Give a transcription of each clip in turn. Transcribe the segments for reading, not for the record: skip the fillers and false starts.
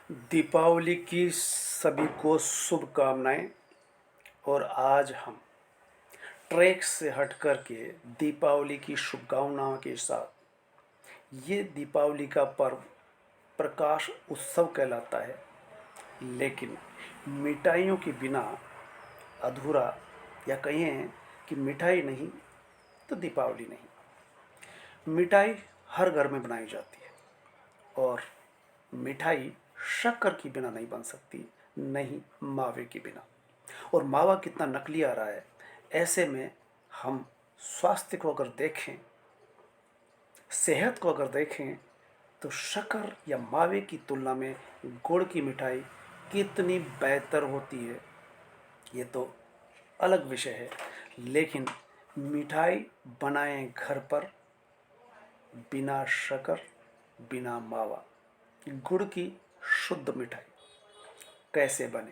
दीपावली की सभी को शुभकामनाएं। और आज हम ट्रैक से हट कर के दीपावली की शुभकामनाओं के साथ ये दीपावली का पर्व प्रकाश उत्सव कहलाता है। लेकिन मिठाइयों के बिना अधूरा, या कहें कि मिठाई नहीं तो दीपावली नहीं। मिठाई हर घर में बनाई जाती है, और मिठाई शक्कर के बिना नहीं बन सकती, नहीं मावे के बिना। और मावा कितना नकली आ रहा है। ऐसे में हम स्वास्थ्य को अगर देखें, सेहत को अगर देखें, तो शक्कर या मावे की तुलना में गुड़ की मिठाई कितनी बेहतर होती है, ये तो अलग विषय है। लेकिन मिठाई बनाएं घर पर, बिना शक्कर, बिना मावा, गुड़ की शुद्ध मिठाई कैसे बने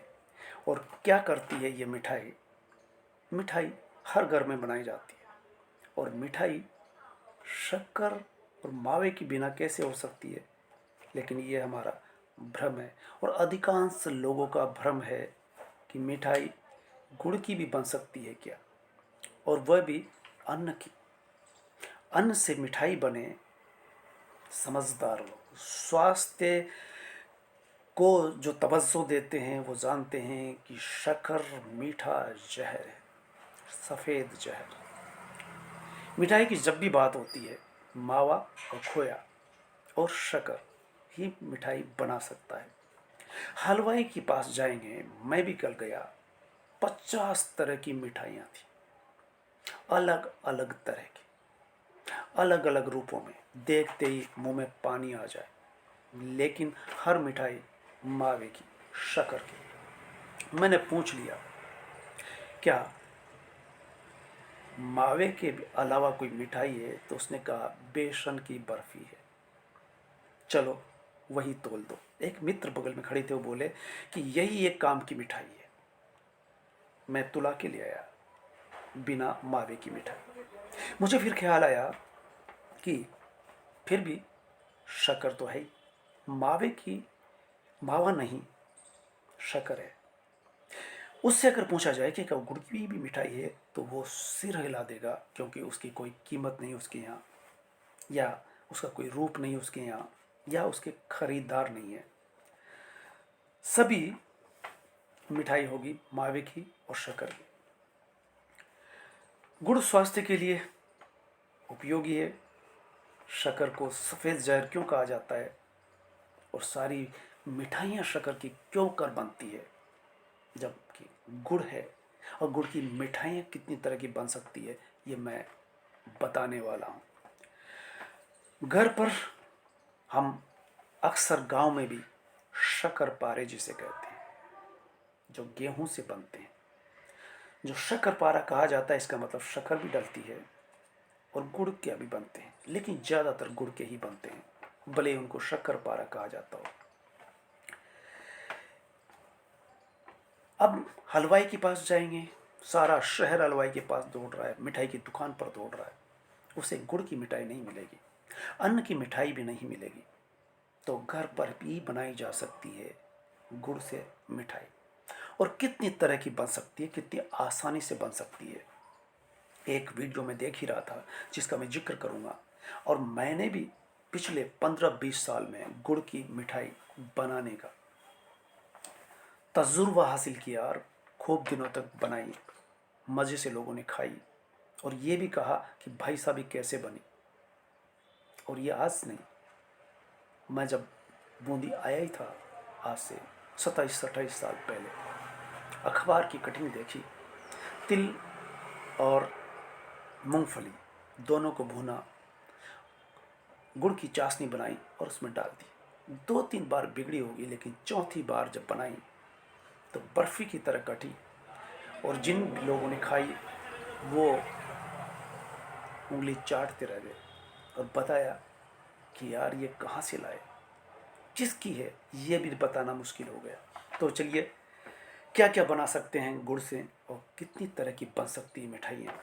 और क्या करती है ये मिठाई। मिठाई हर घर में बनाई जाती है, और मिठाई शक्कर और मावे के बिना कैसे हो सकती है। लेकिन ये हमारा भ्रम है, और अधिकांश लोगों का भ्रम है कि मिठाई गुड़ की भी बन सकती है क्या, और वह भी अन्न की। अन्न से मिठाई बने, समझदार लोग स्वास्थ्य को जो तवज्जो देते हैं वो जानते हैं कि शक्कर मीठा जहर है, सफ़ेद जहर। मिठाई की जब भी बात होती है, मावा और खोया और शक्कर ही मिठाई बना सकता है। हलवाई के पास जाएंगे, मैं भी कल गया, 50 तरह की मिठाइयाँ थी, अलग अलग तरह की, अलग अलग रूपों में। देखते ही मुंह में पानी आ जाए। लेकिन हर मिठाई मावे की, शक्कर की। मैंने पूछ लिया, क्या मावे के अलावा कोई मिठाई है? तो उसने कहा बेसन की बर्फी है। चलो वही तोल दो। एक मित्र बगल में खड़े थे, वो बोले कि यही एक काम की मिठाई है। मैं तुला के ले आया बिना मावे की मिठाई। मुझे फिर ख्याल आया कि फिर भी शक्कर तो है ही, मावे की, मावा नहीं, शक्कर है। उससे अगर पूछा जाए कि क्या गुड़ की भी मिठाई है, तो वो सिर हिला देगा, क्योंकि उसकी कोई कीमत नहीं उसके यहाँ, या उसका कोई रूप नहीं उसके यहाँ, या उसके खरीदार नहीं है। सभी मिठाई होगी मावे की और शक्कर की। गुड़ स्वास्थ्य के लिए उपयोगी है। शक्कर को सफ़ेद जहर क्यों कहा जाता है, और सारी मिठाइयाँ शक्कर की क्यों कर बनती है, जबकि गुड़ है। और गुड़ की मिठाइयाँ कितनी तरह की बन सकती है, ये मैं बताने वाला हूँ। घर पर हम अक्सर गांव में भी शक्करपारे जिसे कहते हैं, जो गेहूं से बनते हैं, जो शक्करपारा कहा जाता है, इसका मतलब शक्कर भी डलती है और गुड़ के भी बनते हैं, लेकिन ज़्यादातर गुड़ के ही बनते हैं, भले उनको शक्करपारा कहा जाता हो। अब हलवाई के पास जाएंगे, सारा शहर हलवाई के पास दौड़ रहा है, मिठाई की दुकान पर दौड़ रहा है। उसे गुड़ की मिठाई नहीं मिलेगी, अन्न की मिठाई भी नहीं मिलेगी। तो घर पर भी बनाई जा सकती है गुड़ से मिठाई, और कितनी तरह की बन सकती है, कितनी आसानी से बन सकती है। एक वीडियो में देख ही रहा था, जिसका मैं जिक्र करूँगा। और मैंने भी पिछले 15-20 साल में गुड़ की मिठाई बनाने का तजुर्बा हासिल किया, और खूब दिनों तक बनाई, मज़े से लोगों ने खाई, और ये भी कहा कि भाई साहब ये कैसे बनी। और ये आज नहीं, मैं जब बूंदी आया ही था, आज से 27-28 साल पहले, अखबार की कटिंग देखी, तिल और मूंगफली दोनों को भूना, गुड़ की चाशनी बनाई और उसमें डाल दी। 2-3 बार बिगड़ी होगी, लेकिन चौथी बार जब बनाई तो बर्फ़ी की तरह कटी। और जिन लोगों ने खाई वो उंगली चाटते रह गए, और बताया कि यार ये कहाँ से लाए, किसकी है, ये भी बताना मुश्किल हो गया। तो चलिए, क्या क्या बना सकते हैं गुड़ से, और कितनी तरह की बन सकती है मिठाइयाँ।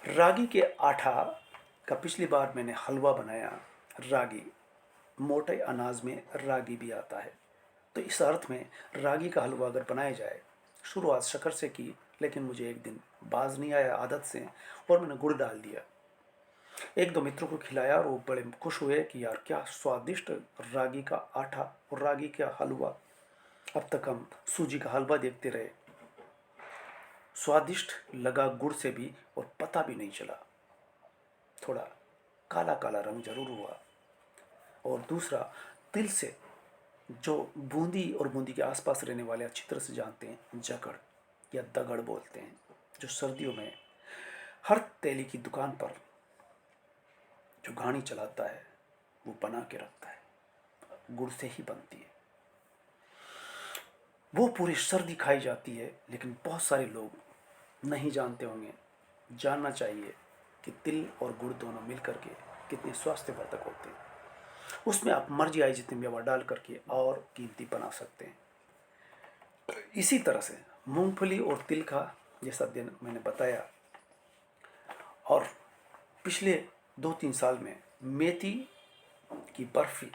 रागी के आटा का पिछली बार मैंने हलवा बनाया, रागी मोटे अनाज में रागी भी आता है। तो इस अर्थ में रागी का हलवा अगर बनाया जाए, शुरुआत शक्कर से की, लेकिन मुझे एक दिन बाज नहीं आया आदत से और मैंने गुड़ डाल दिया। एक दो मित्रों को खिलाया और वो बड़े खुश हुए कि यार क्या स्वादिष्ट रागी का आटा और रागी का हलवा। अब तक हम सूजी का हलवा देखते रहे, स्वादिष्ट लगा गुड़ से भी और पता भी नहीं चला। थोड़ा काला काला रंग जरूर हुआ। और दूसरा, तिल से जो बूंदी और बूंदी के आसपास रहने वाले अच्छी तरह से जानते हैं, जकड़ या दगड़ बोलते हैं, जो सर्दियों में हर तेली की दुकान पर जो घानी चलाता है वो बना के रखता है, गुड़ से ही बनती है। वो पूरी सर्दी खाई जाती है, लेकिन बहुत सारे लोग नहीं जानते होंगे। जानना चाहिए कि तिल और गुड़ दोनों मिलकर के कितने स्वास्थ्यवर्धक होते हैं। उसमें आप मर्जी आई जितनी मेवा डाल करके और कीमती बना सकते हैं। इसी तरह से मूंगफली और तिल का जैसा दिन मैंने बताया, और पिछले 2-3 साल में मेथी की बर्फी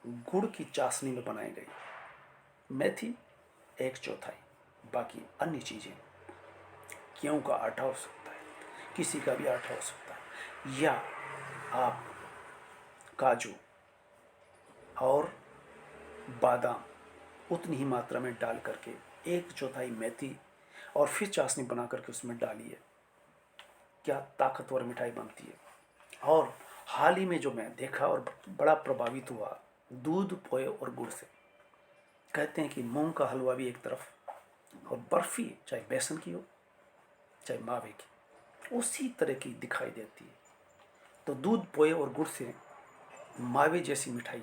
गुड़ की चाशनी में बनाई गई। मेथी 1/4, बाकी अन्य चीज़ें, गेहूं का आटा हो सकता है, किसी का भी आटा हो सकता है, या आप काजू और बादाम उतनी ही मात्रा में डाल करके 1/4 मेथी और फिर चाशनी बना करके उसमें डालिए। क्या ताकतवर मिठाई बनती है। और हाल ही में जो मैं देखा और बड़ा प्रभावित हुआ, दूध पोए और गुड़ से। कहते हैं कि मूंग का हलवा भी एक तरफ और बर्फी चाहे बेसन की हो चाहे मावे की, उसी तरह की दिखाई देती है। तो दूध पोए और गुड़ से मावे जैसी मिठाई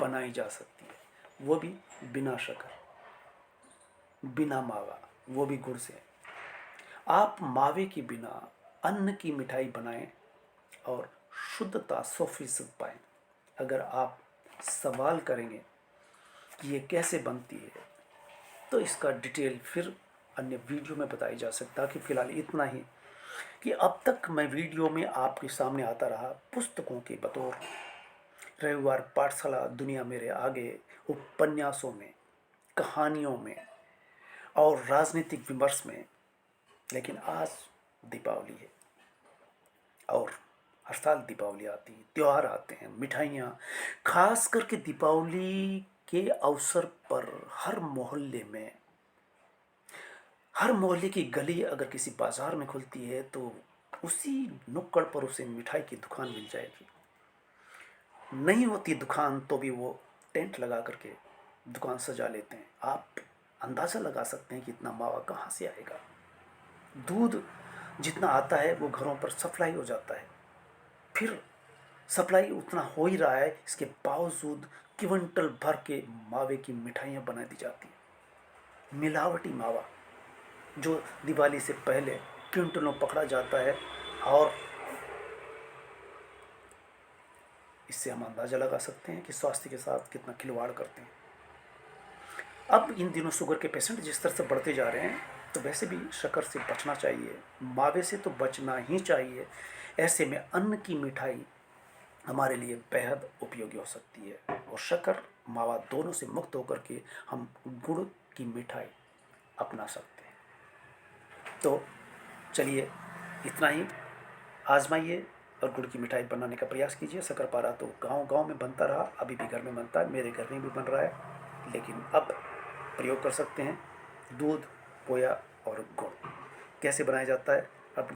बनाई जा सकती है, वो भी बिना शक्कर, बिना मावा, वो भी गुड़ से। आप मावे के बिना अन्न की मिठाई बनाएं और शुद्धता 100% पाएं। अगर आप सवाल करेंगे कि ये कैसे बनती है, तो इसका डिटेल फिर अन्य वीडियो में बताई जा सकता है। कि फिलहाल इतना ही कि अब तक मैं वीडियो में आपके सामने आता रहा पुस्तकों के बतौर, रविवार पाठशाला, दुनिया मेरे आगे, उपन्यासों में, कहानियों में और राजनीतिक विमर्श में। लेकिन आज दीपावली है और हर साल दीपावली आती है, त्यौहार आते हैं, मिठाइयाँ। खास करके दीपावली के अवसर पर हर मोहल्ले की गली अगर किसी बाजार में खुलती है तो उसी नुक्कड़ पर उसे मिठाई की दुकान मिल जाएगी। नहीं होती दुकान तो भी वो टेंट लगा करके दुकान सजा लेते हैं। आप अंदाज़ा लगा सकते हैं कि इतना मावा कहाँ से आएगा। दूध जितना आता है वो घरों पर सप्लाई हो जाता है, फिर सप्लाई उतना हो ही रहा है, इसके बावजूद क्विंटल भर के मावे की मिठाइयाँ बना दी जाती हैं। मिलावटी मावा जो दिवाली से पहले क्विंटलों पकड़ा जाता है, और इससे हम अंदाज़ा लगा सकते हैं कि स्वास्थ्य के साथ कितना खिलवाड़ करते हैं। अब इन दिनों शुगर के पेशेंट जिस तरह से बढ़ते जा रहे हैं, तो वैसे भी शक्कर से बचना चाहिए, मावे से तो बचना ही चाहिए। ऐसे में अन्न की मिठाई हमारे लिए बेहद उपयोगी हो सकती है, और शक्कर मावा दोनों से मुक्त होकर के हम गुड़ की मिठाई अपना सकते हैं। तो चलिए इतना ही, आजमाइए और गुड़ की मिठाई बनाने का प्रयास कीजिए। शक्करपारा तो गांव गांव में बनता रहा, अभी भी घर में बनता है, मेरे घर में भी बन रहा है, लेकिन अब प्रयोग कर सकते हैं दूध, पोया और गुड़। कैसे बनाया जाता है अब